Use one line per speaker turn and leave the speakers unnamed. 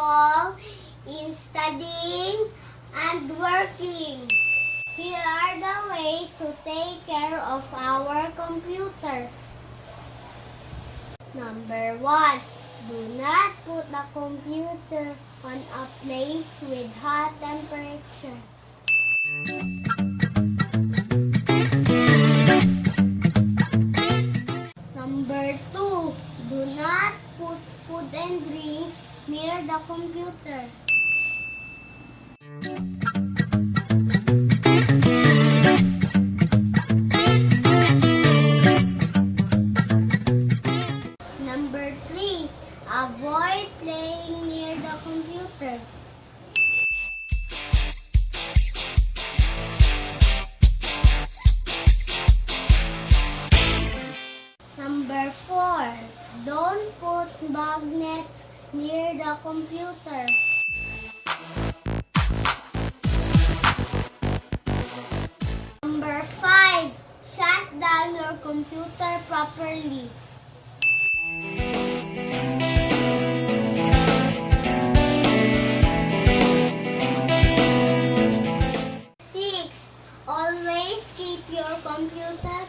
successful in studying and working. Here are the ways to take care of our computers. Number 1. Do not put the computer on a place with hot temperature. Number 2. Do not put food and drinks near the computer. Number 3. Avoid playing near the computer. Number 4. Don't put magnets near the computer. Number 5. Shut down your computer properly. Always keep your computer